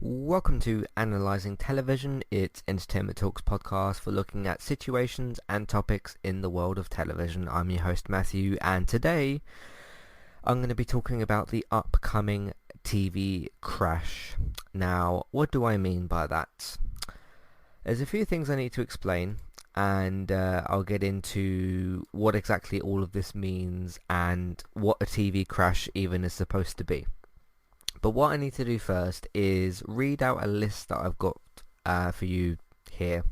Welcome to Analysing Television. It's Entertainment Talks podcast for looking at situations and topics in the world of television. I'm your host Matthew, and today I'm going to be talking about the upcoming TV crash. Now, what do I mean by that? There's a few things I need to explain, and I'll get into what exactly all of this means and what a TV crash even is supposed to be. But what I need to do first is read out a list that I've got for you here.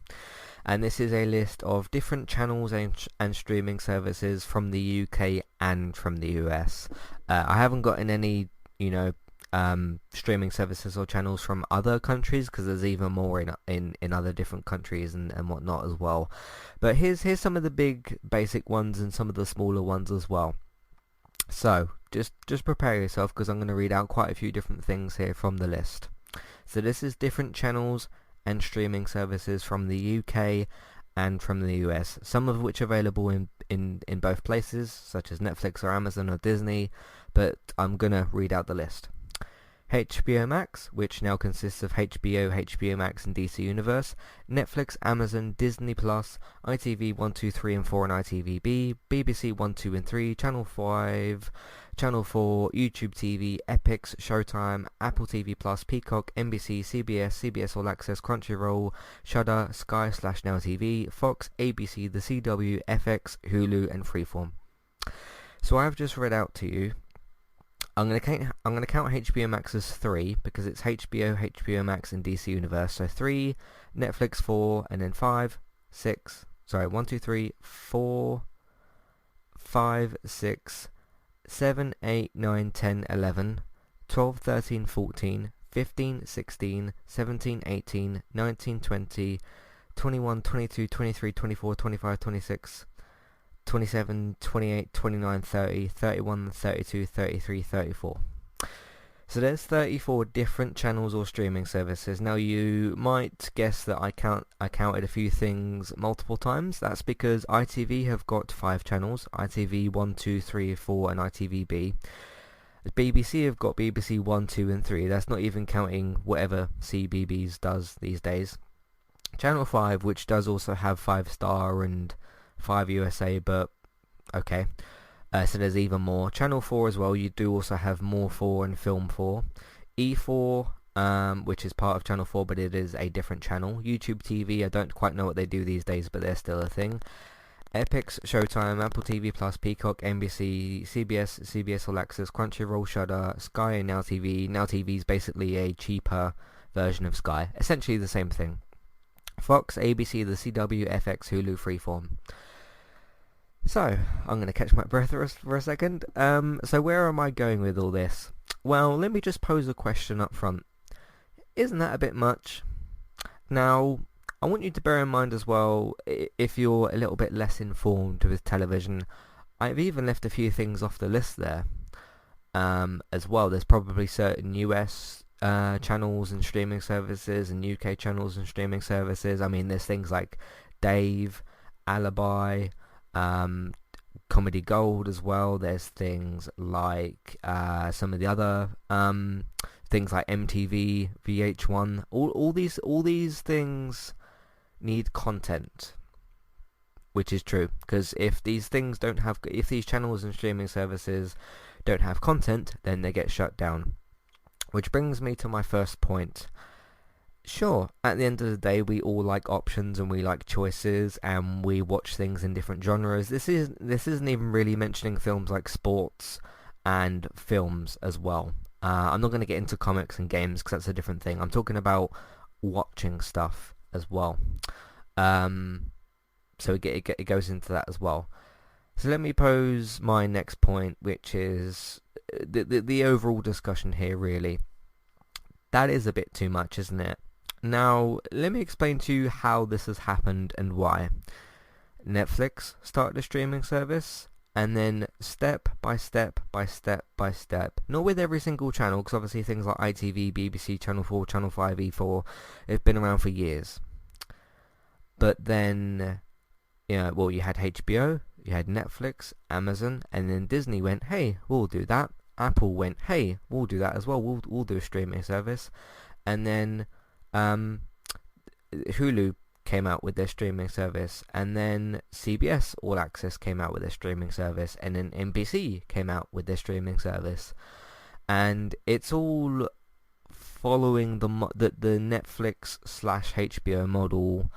And this is a list of different channels and streaming services from the UK and from the US. I haven't gotten any, streaming services or channels from other countries because there's even more in other different countries and whatnot as well. But here's some of the big basic ones and some of the smaller ones as well. So just prepare yourself because I'm going to read out quite a few different things here from the list. So this is different channels and streaming services from the UK and from the US, some of which are available in both places, such as Netflix or Amazon or Disney, but I'm going to read out the list. HBO Max, which now consists of HBO, HBO Max and DC Universe, Netflix, Amazon, Disney Plus, ITV 1, 2, 3 and 4 and ITVB, BBC 1, 2 and 3, Channel 5, Channel 4, YouTube TV, Epix, Showtime, Apple TV Plus, Peacock, NBC, CBS, CBS All Access, Crunchyroll, Shudder, Sky/Now TV, Fox, ABC, The CW, FX, Hulu and Freeform. So I've just read out to you. I'm gonna count HBO Max as 3 because it's HBO Max and DC Universe. So 3, Netflix 4, and then 5, 6. Sorry, 1, 2, 3, 4, 5, 6, 7, 8, 9, 10, 11, 12, 13, 14, 15, 16, 17, 18, 19, 20, 21, 22, 23, 24, 25, 26. 27, 28, 29, 30, 31, 32, 33, 34. So there's 34 different channels or streaming services. Now you might guess that I counted a few things multiple times. That's because ITV have got 5 channels, ITV 1, 2, 3, 4 and ITVB. BBC have got BBC 1, 2 and 3. That's not even counting whatever CBeebies does these days. Channel 5, which does also have 5 Star and 5 USA, but okay. So there's even more. Channel 4 as well, you do also have More 4 and Film 4. E4, which is part of Channel 4, but it is a different channel. YouTube TV, I don't quite know what they do these days, but they're still a thing. Epix, Showtime, Apple TV Plus, Peacock, NBC, CBS, CBS All Access, Crunchyroll, Shudder, Sky and Now TV. Now TV is basically a cheaper version of Sky. Essentially the same thing. Fox, ABC, The CW, FX, Hulu, Freeform. So, I'm going to catch my breath for a second. So where am I going with all this? Well, let me just pose a question up front. Isn't that a bit much? Now, I want you to bear in mind as well, if you're a little bit less informed with television, I've even left a few things off the list there as well. There's probably certain US channels and streaming services and UK channels and streaming services. I mean, there's things like Dave, Alibi, Comedy Gold as well. There's things like some of the other things like MTV, VH1. All these things need content, which is true, because if these channels and streaming services don't have content, then they get shut down. Which brings me to my first point. Sure, at the end of the day, we all like options and we like choices and we watch things in different genres. This isn't even really mentioning films like sports and films as well. I'm not going to get into comics and games because that's a different thing. I'm talking about watching stuff as well. So it goes into that as well. So let me pose my next point, which is the overall discussion here, really. That is a bit too much, isn't it? Now, let me explain to you how this has happened and why. Netflix started a streaming service, and then step by step by step by step, not with every single channel, because obviously things like ITV, BBC, Channel 4, Channel 5, E4, have been around for years. But then, you had HBO, you had Netflix, Amazon, and then Disney went, hey, we'll do that. Apple went, hey, we'll do that as well. We'll do a streaming service. and then Hulu came out with their streaming service, and then CBS All Access came out with their streaming service, and then NBC came out with their streaming service, and it's all following the Netflix / HBO model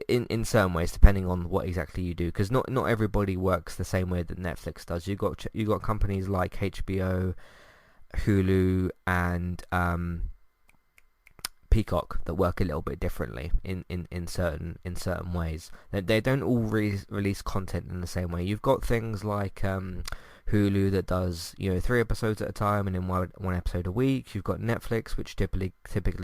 in certain ways, depending on what exactly you do, because not everybody works the same way that Netflix does. You got companies like HBO, Hulu, and Peacock that work a little bit differently in certain ways. They don't all release content in the same way. You've got things like Hulu that does 3 episodes at a time and then one episode a week. You've got Netflix, which typically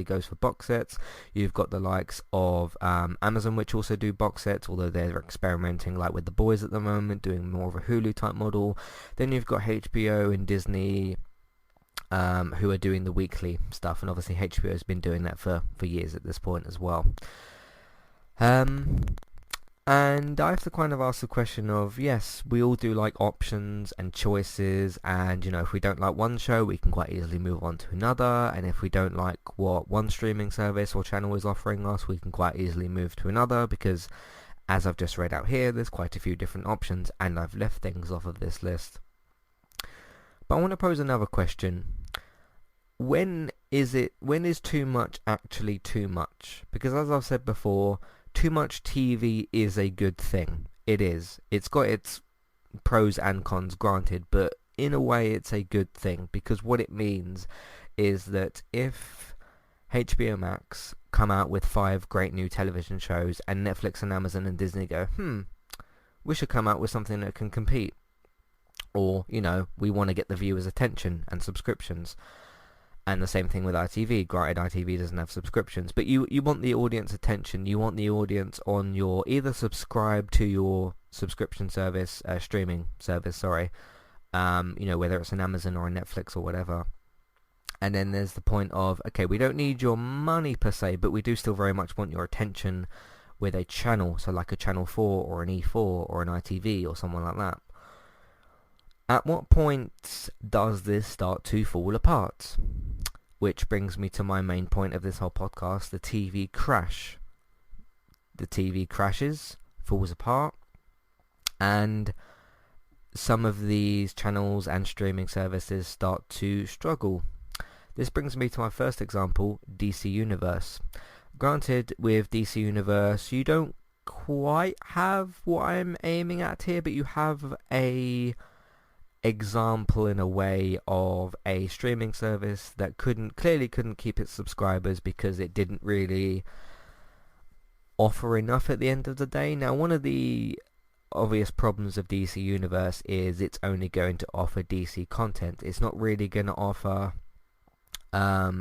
goes for box sets. You've got the likes of Amazon, which also do box sets, although they're experimenting like with The Boys at the moment, doing more of a Hulu type model. Then you've got HBO and Disney, who are doing the weekly stuff, and obviously HBO has been doing that for years at this point as well. And I have to kind of ask the question of, yes, we all do like options and choices, and if we don't like one show, we can quite easily move on to another, and if we don't like what one streaming service or channel is offering us, we can quite easily move to another, because as I've just read out here, there's quite a few different options, and I've left things off of this list. But I want to pose another question. When is too much actually too much? Because as I've said before, too much TV is a good thing. It is. It's got its pros and cons, granted, but in a way it's a good thing, because what it means is that if HBO Max come out with 5 great new television shows and Netflix and Amazon and Disney go, we should come out with something that can compete, or we want to get the viewers' attention and subscriptions. And the same thing with ITV. Granted, ITV doesn't have subscriptions, but you want the audience attention. You want the audience on your, either subscribe to your subscription service, streaming service, sorry, whether it's an Amazon or a Netflix or whatever. And then there's the point of, okay, we don't need your money per se, but we do still very much want your attention with a channel, so like a Channel 4 or an E4 or an ITV or someone like that. At what point does this start to fall apart? Which brings me to my main point of this whole podcast, the TV crash. The TV crashes, falls apart, and some of these channels and streaming services start to struggle. This brings me to my first example, DC Universe. Granted, with DC Universe, you don't quite have what I'm aiming at here, but you have a example in a way of a streaming service that clearly couldn't keep its subscribers because it didn't really offer enough at the end of the day. Now, one of the obvious problems of DC Universe is it's only going to offer DC content. It's not really going to offer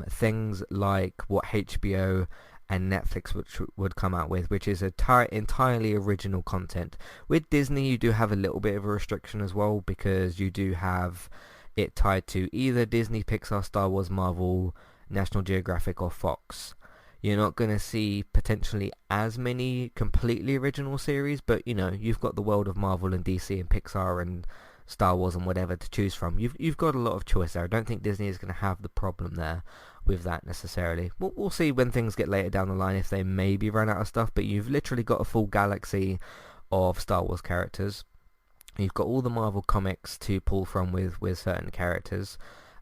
things like what HBO and Netflix would come out with, which is entirely original content. With Disney, you do have a little bit of a restriction as well, because you do have it tied to either Disney, Pixar, Star Wars, Marvel, National Geographic, or Fox. You're not going to see potentially as many completely original series, but you've got the world of Marvel and DC and Pixar and Star Wars and whatever to choose from. You've got a lot of choice there. I don't think Disney is going to have the problem there with that necessarily. We'll see when things get later down the line if they maybe run out of stuff, but you've literally got a full galaxy of Star Wars characters. You've got all the Marvel comics to pull from with certain characters,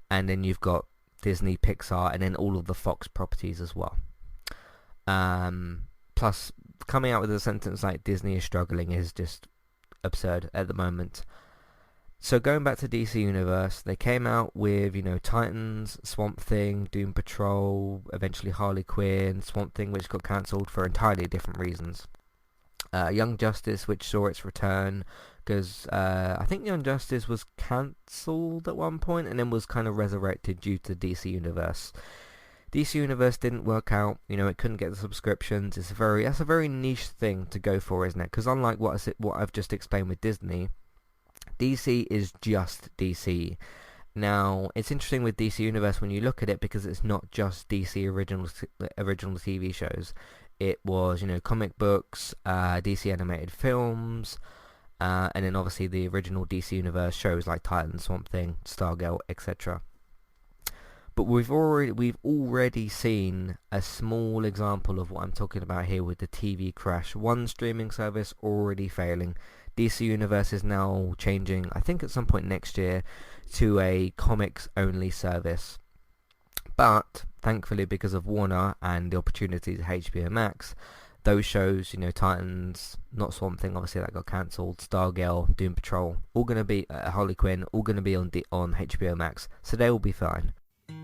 and then you've got Disney, Pixar, and then all of the Fox properties as well. Plus, coming out with a sentence like Disney is struggling is just absurd at the moment. So going back to DC Universe, they came out with, Titans, Swamp Thing, Doom Patrol, eventually Harley Quinn, Swamp Thing, which got cancelled for entirely different reasons. Young Justice, which saw its return, because I think Young Justice was cancelled at one point and then was kind of resurrected due to DC Universe. DC Universe didn't work out, it couldn't get the subscriptions. That's a very niche thing to go for, isn't it? Because unlike what I've just explained with Disney, DC is just DC. Now, it's interesting with DC Universe when you look at it, because it's not just DC original TV shows. It was, comic books, DC animated films, and then obviously the original DC Universe shows like Titans, Swamp Thing, Stargirl, etc. But we've already seen a small example of what I'm talking about here with the TV crash. One streaming service already failing. DC Universe is now changing, I think at some point next year, to a comics only service. But thankfully, because of Warner and the opportunities at HBO Max, those shows, Titans, not Swamp Thing, obviously that got cancelled, Stargirl, Doom Patrol, all going to be, Harley Quinn, all going to be on HBO Max, so they will be fine.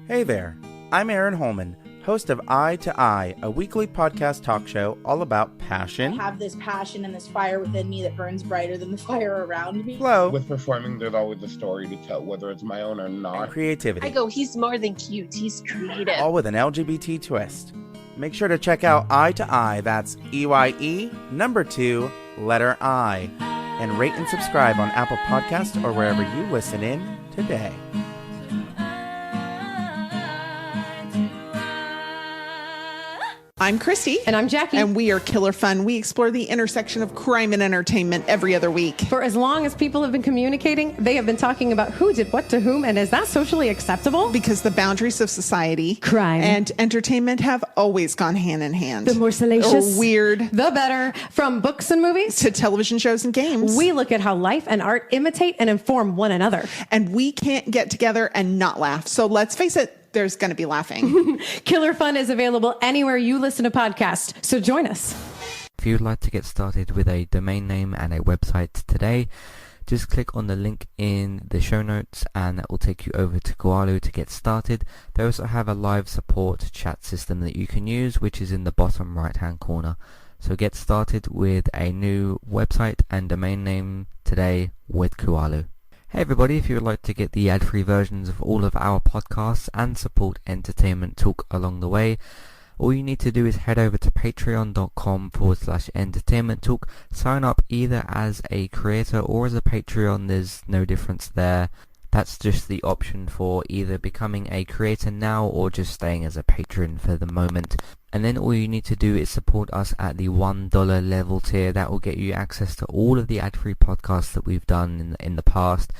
Hey there, I'm Aaron Holman, host of Eye to Eye, a weekly podcast talk show all about passion. I have this passion and this fire within me that burns brighter than the fire around me. Flow. With performing, there's always a story to tell, whether it's my own or not. And creativity. I go, he's more than cute, he's creative. All with an LGBT twist. Make sure to check out Eye to Eye, that's EYE, number 2, letter I. And rate and subscribe on Apple Podcasts or wherever you listen in today. I'm Christy. And I'm Jackie. And we are Killer Fun. We explore the intersection of crime and entertainment every other week. For as long as people have been communicating, they have been talking about who did what to whom, and is that socially acceptable? Because the boundaries of society, crime, and entertainment have always gone hand in hand. The more salacious, or weird, the better. From books and movies to television shows and games, we look at how life and art imitate and inform one another. And we can't get together and not laugh. So let's face it, there's going to be laughing. Killer Fun is available anywhere you listen to podcasts, so join us. If you'd like to get started with a domain name and a website today, just click on the link in the show notes and that will take you over to Koalu to get started. They also have a live support chat system that you can use, which is in the bottom right hand corner. So get started with a new website and domain name today with Koalu. Hey everybody, if you would like to get the ad-free versions of all of our podcasts and support Entertainment Talk along the way, all you need to do is head over to patreon.com/entertainment talk. Sign up either as a creator or as a Patreon, there's no difference there. That's just the option for either becoming a creator now or just staying as a patron for the moment. And then all you need to do is support us at the $1 level tier. That will get you access to all of the ad-free podcasts that we've done in the past,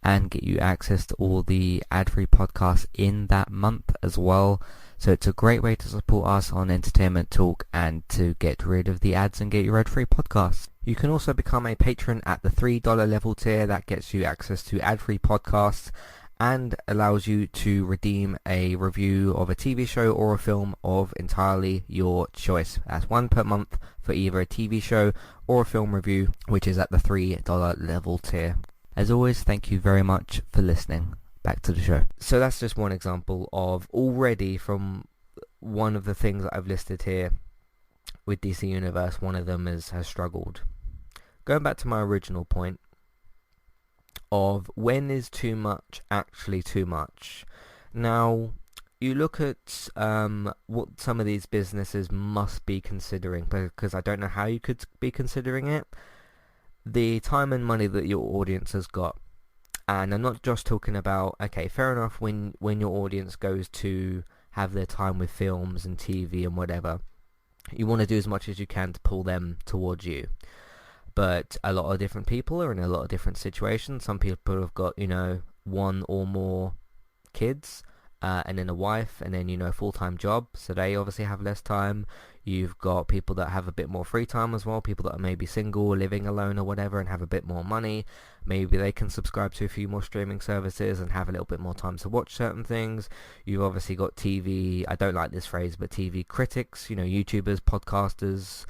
and get you access to all the ad-free podcasts in that month as well. So it's a great way to support us on Entertainment Talk and to get rid of the ads and get your ad-free podcasts. You can also become a patron at the $3 level tier. That gets you access to ad-free podcasts and allows you to redeem a review of a TV show or a film of entirely your choice. That's one per month for either a TV show or a film review, which is at the $3 level tier. As always, thank you very much for listening. Back to the show. So that's just one example of already from one of the things that I've listed here with DC Universe, one of them has struggled. Going back to my original point of when is too much actually too much. Now, you look at what some of these businesses must be considering, because I don't know how you could be considering it. The time and money that your audience has got. And I'm not just talking about, okay, fair enough, when your audience goes to have their time with films and TV and whatever, you want to do as much as you can to pull them towards you. But a lot of different people are in a lot of different situations. Some people have got, one or more kids, and then a wife, and then, a full-time job. So they obviously have less time. You've got people that have a bit more free time as well. People that are maybe single, living alone or whatever, and have a bit more money. Maybe they can subscribe to a few more streaming services and have a little bit more time to watch certain things. You've obviously got TV, I don't like this phrase, but TV critics, YouTubers, podcasters,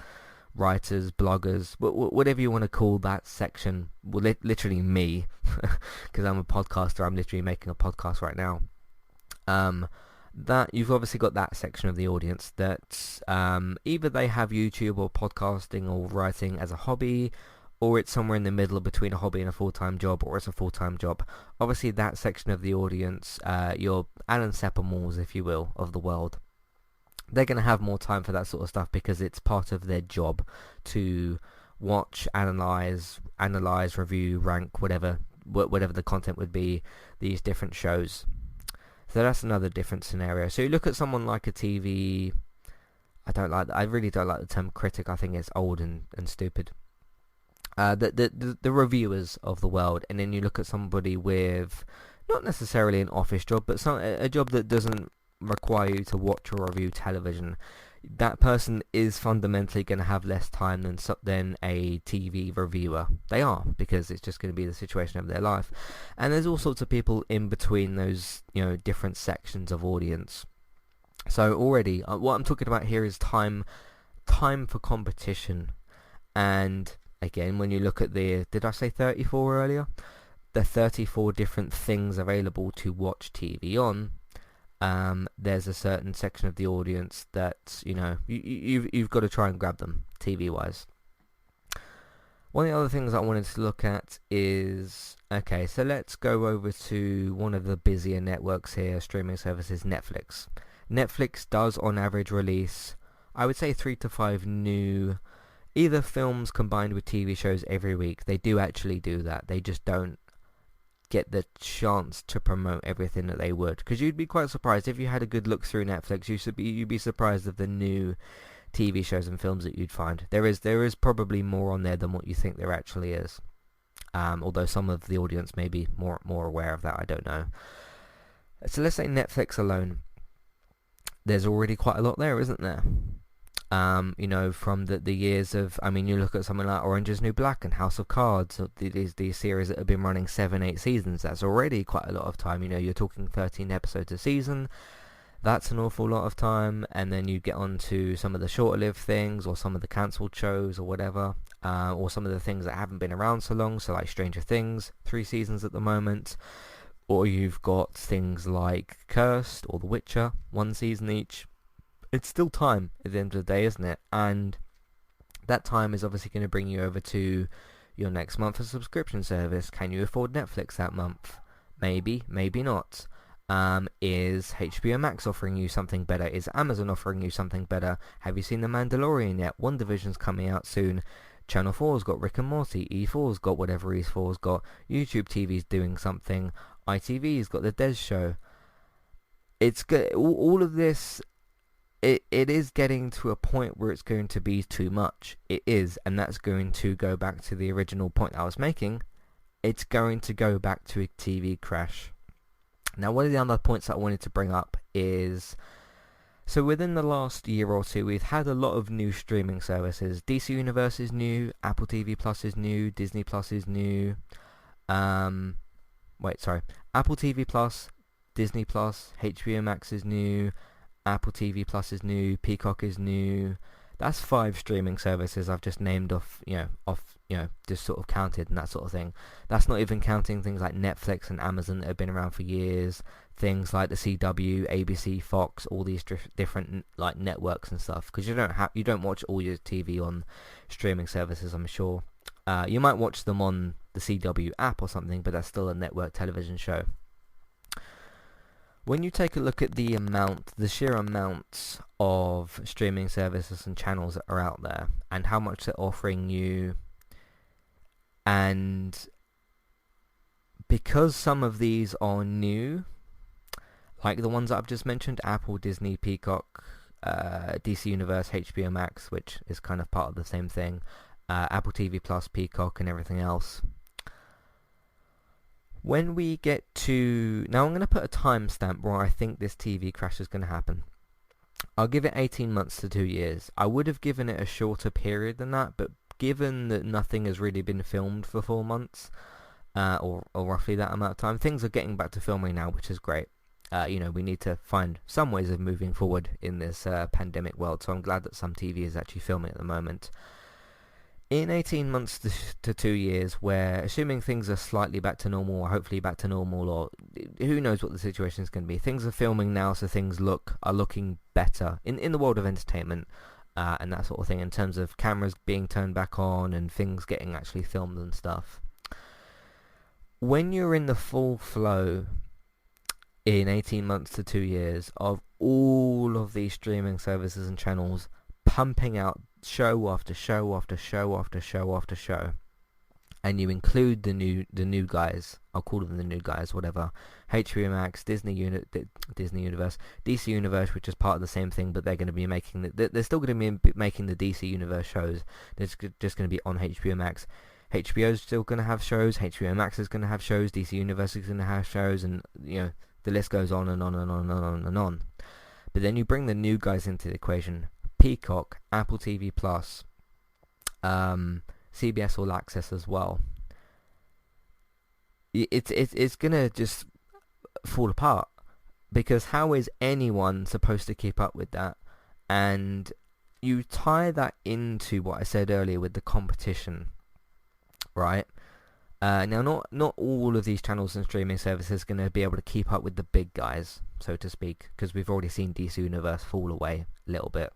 writers, bloggers, whatever you want to call that section. Well, literally me, because I'm a podcaster. I'm literally making a podcast right now. That you've obviously got that section of the audience that either they have YouTube or podcasting or writing as a hobby, or it's somewhere in the middle between a hobby and a full-time job, or it's a full-time job. Obviously that section of the audience, your Alan Sepinwalls, if you will, of the world, they're going to have more time for that sort of stuff because it's part of their job to watch, analyze, review, rank, whatever the content would be, these different shows. So that's another different scenario. So you look at someone like a TV, I really don't like the term critic. I think it's old and stupid. The reviewers of the world, and then you look at somebody with not necessarily an office job, but a job that doesn't require you to watch or review television, that person is fundamentally going to have less time than a TV reviewer. They are, because it's just going to be the situation of their life. And there's all sorts of people in between those, different sections of audience. So already, what I'm talking about here is time for competition. And again, when you look at did I say 34 earlier? The 34 different things available to watch TV on. There's a certain section of the audience that you've got to try and grab them TV wise. One of the other things I wanted to look at is, okay, so let's go over to one of the busier networks here, streaming services, Netflix. Netflix does on average release, I would say, 3 to 5 new either films combined with TV shows every week. They do actually do that. They just don't get the chance to promote everything that they would, because you'd be quite surprised if you had a good look through Netflix. You'd be surprised of the new TV shows and films that you'd find. There is probably more on there than what you think there actually is. Although some of the audience may be more aware of that, I don't know. So let's say Netflix alone. There's already quite a lot there, isn't there? From the years of, you look at something like Orange is New Black and House of Cards, these series that have been running 7-8 seasons. That's already quite a lot of time. You're talking 13 episodes a season. That's an awful lot of time. And then you get on to some of the shorter-lived things, or some of the cancelled shows, or whatever, or some of the things that haven't been around so long. So like Stranger Things, 3 seasons at the moment. Or you've got things like Cursed or The Witcher, 1 season each. It's still time at the end of the day, isn't it? And that time is obviously going to bring you over to your next month of subscription service. Can you afford Netflix that month? Maybe, maybe not. Is HBO Max offering you something better? Is Amazon offering you something better? Have you seen The Mandalorian yet? WandaVision's coming out soon. Channel 4's got Rick and Morty. E4's got whatever E4's got. YouTube TV's doing something. ITV's got The Des Show. It's good. All of this, it is getting to a point where it's going to be too much. It is, and that's going to go back to the original point I was making. It's going to go back to a TV crash. Now, one of the other points that I wanted to bring up is, so within the last year or two, we've had a lot of new streaming services. DC Universe is new, Apple TV Plus is new, Disney Plus is new. Apple TV Plus, Disney Plus, HBO Max is new, Apple TV Plus is new, Peacock is new. That's 5 streaming services I've just named off, just sort of counted and that sort of thing. That's not even counting things like Netflix and Amazon that have been around for years. Things like the CW, ABC, Fox, all these different like networks and stuff. Because you don't watch all your TV on streaming services, I'm sure. You might watch them on the CW app or something, but that's still a network television show. When you take a look at the sheer amount of streaming services and channels that are out there, and how much they're offering you, and because some of these are new, like the ones that I've just mentioned, Apple, Disney, Peacock, DC Universe, HBO Max, which is kind of part of the same thing, Apple TV Plus, Peacock, and everything else. When we get to... Now I'm going to put a timestamp where I think this TV crash is going to happen. I'll give it 18 months to 2 years. I would have given it a shorter period than that, but given that nothing has really been filmed for 4 months, or roughly that amount of time, things are getting back to filming now, which is great. We need to find some ways of moving forward in this pandemic world, so I'm glad that some TV is actually filming at the moment. In 18 months to 2 years, where, assuming things are slightly back to normal, or hopefully back to normal, or who knows what the situation is going to be, things are filming now, so things are looking better in the world of entertainment, and that sort of thing, in terms of cameras being turned back on and things getting actually filmed and stuff. When you're in the full flow in 18 months to 2 years of all of these streaming services and channels pumping out show after show after show after show after show, and you include the new guys, I'll call them the new guys, whatever, HBO Max, Disney Universe, DC Universe, which is part of the same thing, but they're going to be making they're still going to be making the DC Universe shows. They're just going to be on HBO Max. HBO's still going to have shows, HBO Max is going to have shows, DC Universe is going to have shows, and the list goes on and on and on and on and on. But then you bring the new guys into the equation: Peacock, Apple TV Plus, CBS All Access as well. It's gonna just fall apart, because how is anyone supposed to keep up with that? And you tie that into what I said earlier with the competition, right? Now, not all of these channels and streaming services are going to be able to keep up with the big guys, so to speak, because we've already seen DC Universe fall away a little bit.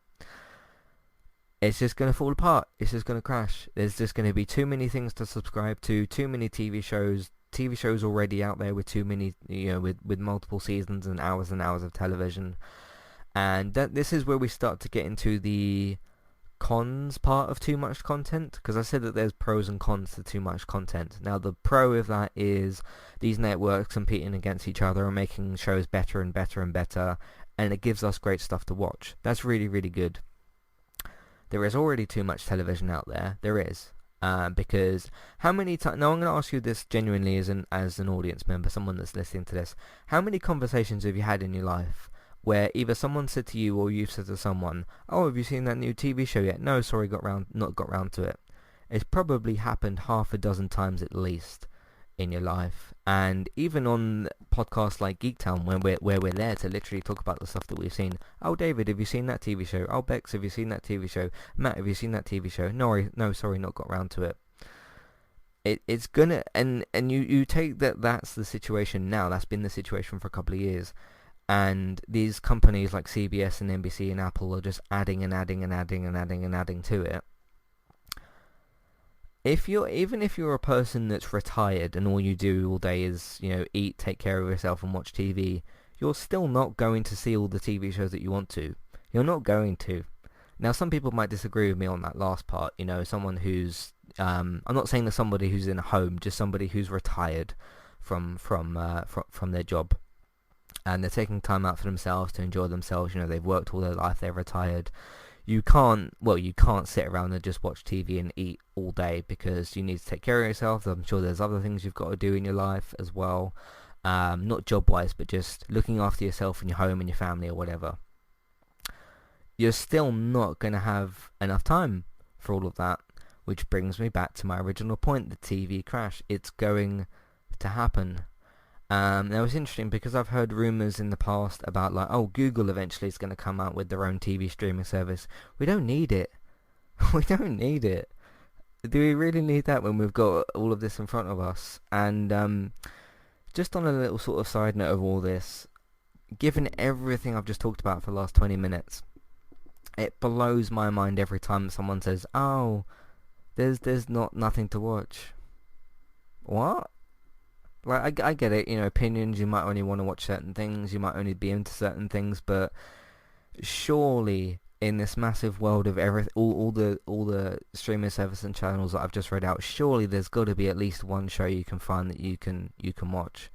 It's just going to fall apart. It's just going to crash. There's just going to be too many things to subscribe to, too many TV shows already out there with too many, with multiple seasons and hours of television. And this is where we start to get into the cons part of too much content, because I said that there's pros and cons to too much content. Now, the pro of that is these networks competing against each other and making shows better and better and better, and it gives us great stuff to watch. That's really, really good. There is already too much television out there. There is. Because how many times... Now, I'm going to ask you this genuinely as an audience member, someone that's listening to this. How many conversations have you had in your life where either someone said to you or you've said to someone, "Oh, have you seen that new TV show yet?" "No, sorry, not got round to it." It's probably happened half a dozen times at least in your life. And even on podcasts like Geektown, where we're there to literally talk about the stuff that we've seen. "Oh, David, have you seen that TV show?" "Oh, Bex, have you seen that TV show?" "Matt, have you seen that TV show?" No, sorry, not got round to it." It's gonna... And you take that's the situation now. That's been the situation for a couple of years. And these companies like CBS and NBC and Apple are just adding and adding and adding and adding and adding to it. Even if you're a person that's retired and all you do all day is, eat, take care of yourself and watch TV, you're still not going to see all the TV shows that you want to. You're not going to. Now, some people might disagree with me on that last part. Someone who's... I'm not saying that somebody who's in a home, just somebody who's retired from their job. And they're taking time out for themselves to enjoy themselves. They've worked all their life, they're retired. You can't sit around and just watch TV and eat all day, because you need to take care of yourself. I'm sure there's other things you've got to do in your life as well. Not job-wise, but just looking after yourself and your home and your family or whatever. You're still not going to have enough time for all of that, which brings me back to my original point, the TV crash. It's going to happen. Now, it's interesting because I've heard rumours in the past about Google eventually is going to come out with their own TV streaming service. We don't need it. We don't need it. Do we really need that when we've got all of this in front of us? And just on a little sort of side note of all this, given everything I've just talked about for the last 20 minutes, it blows my mind every time someone says, "Oh, there's nothing to watch." What? Like, I get it, opinions, you might only want to watch certain things, you might only be into certain things, but surely in this massive world of all the streaming services and channels that I've just read out, surely there's got to be at least one show you can find that you can watch.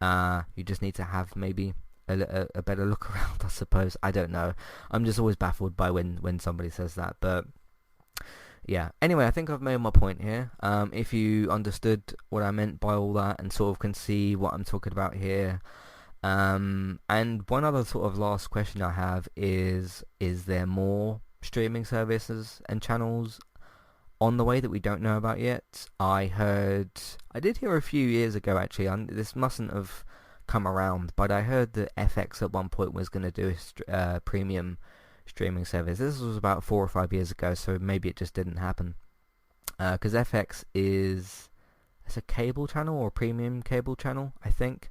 You just need to have maybe a better look around, I suppose. I don't know. I'm just always baffled by when somebody says that, but... Yeah, anyway, I think I've made my point here. If you understood what I meant by all that and sort of can see what I'm talking about here. And one other sort of last question I have is there more streaming services and channels on the way that we don't know about yet? I did hear a few years ago, actually, this mustn't have come around, but I heard that FX at one point was going to do a premium streaming service. This was about 4 or 5 years ago, so maybe it just didn't happen. Because FX it's a cable channel or a premium cable channel, I think.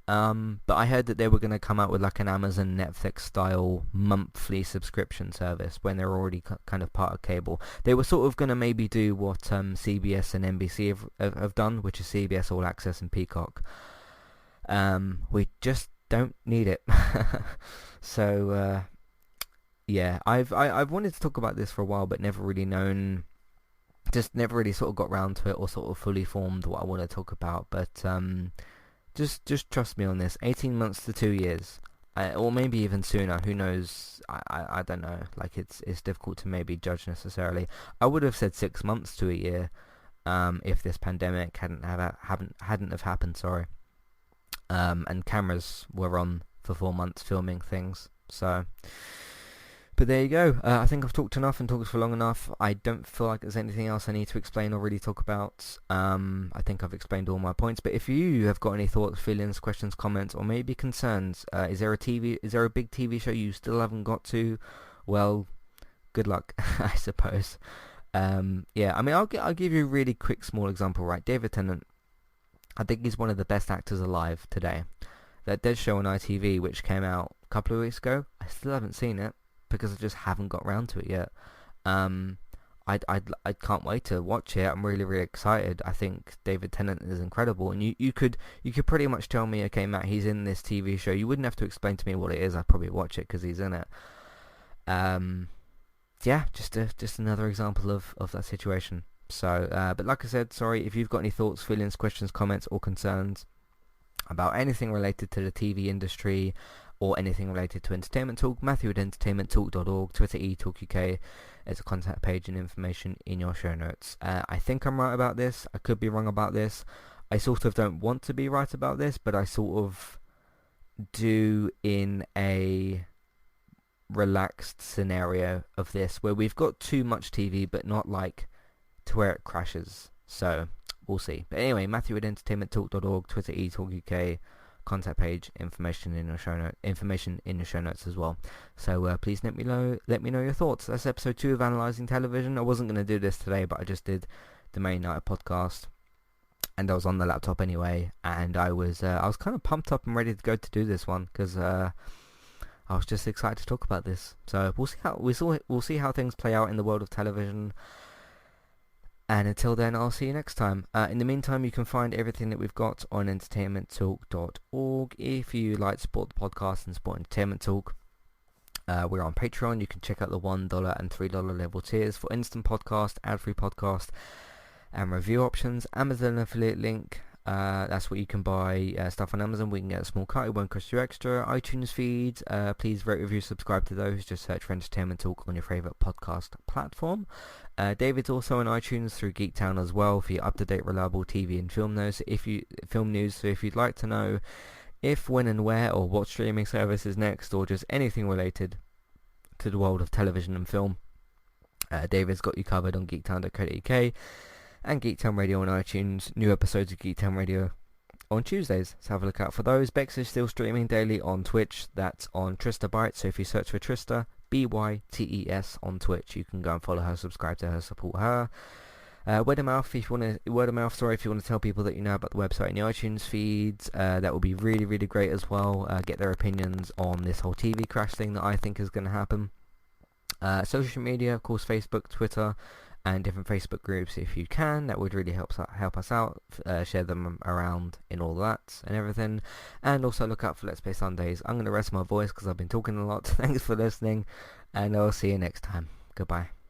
But I heard that they were going to come out with like an Amazon Netflix style monthly subscription service when they're already kind of part of cable. They were sort of going to maybe do what CBS and NBC have done, which is CBS All Access and Peacock. We just don't need it. So yeah, I've wanted to talk about this for a while, but never really sort of got round to it or sort of fully formed what I want to talk about. But just trust me on this. 18 months to 2 years, or maybe even sooner. Who knows? I don't know. Like it's difficult to maybe judge necessarily. I would have said 6 months to a year, if this pandemic hadn't have happened. Sorry. And cameras were on for 4 months filming things. So, but there you go. I think I've talked enough and talked for long enough. I don't feel like there's anything else I need to explain or really talk about. I think I've explained all my points. But if you have got any thoughts, feelings, questions, comments, or maybe concerns, is there a big TV show you still haven't got to? Well, good luck, I suppose. Yeah, I mean, I'll give you a really quick, small example, right? David Tennant, I think he's one of the best actors alive today. That Dead show on ITV, which came out a couple of weeks ago, I still haven't seen it because I just haven't got around to it yet. I can't wait to watch it. I'm really, really excited. I think David Tennant is incredible, and you could pretty much tell me, okay, Matt, he's in this TV show. You wouldn't have to explain to me what it is. I'd probably watch it because he's in it. Yeah, just another example of that situation. So, but like I said, sorry, if you've got any thoughts, feelings, questions, comments, or concerns about anything related to the TV industry or anything related to Entertainment Talk, Matthew at entertainmenttalk.org, Twitter eTalkUK, there's a contact page and information in your show notes. I think I'm right about this. I could be wrong about this. I sort of don't want to be right about this, but I sort of do in a relaxed scenario of this where we've got too much TV but not like to where it crashes. So we'll see. But anyway, Matthew at entertainmenttalk.org, Twitter eTalkUK, contact page, information in your show notes as well. So please let me know your thoughts. That's episode 2 of Analysing Television. I wasn't going to do this today, but I just did the main night podcast, and I was on the laptop anyway, and I was kind of pumped up and ready to go to do this one because I was just excited to talk about this. So we'll see how things play out in the world of television. And until then, I'll see you next time. In the meantime, you can find everything that we've got on entertainmenttalk.org. If you like to support the podcast and support Entertainment Talk, we're on Patreon. You can check out the $1 and $3 level tiers for instant podcast, ad-free podcast, and review options. Amazon affiliate link. That's where you can buy stuff on Amazon. We can get a small cut. It won't cost you extra. iTunes feeds. Please rate, review, subscribe to those. Just search for Entertainment Talk on your favourite podcast platform. David's also on iTunes through Geektown as well for your up-to-date, reliable TV and film news. So if you'd like to know if, when, and where, or what streaming service is next, or just anything related to the world of television and film, David's got you covered on geektown.co.uk. and Geektown Radio on iTunes. New episodes of Geektown Radio on Tuesdays, so have a look out for those. Bex is still streaming daily on Twitch. That's on Trista Bytes, so if you search for Trista, BYTES on Twitch, you can go and follow her, subscribe to her, support her. Word of mouth, if you want to tell people that you know about the website and the iTunes feeds, that would be really, really great as well. Get their opinions on this whole TV crash thing that I think is going to happen. Social media, of course, Facebook, Twitter, and different Facebook groups if you can. That would really help us out. Share them around in all that and everything. And also look out for Let's Play Sundays. I'm going to rest my voice because I've been talking a lot. Thanks for listening, and I'll see you next time. Goodbye.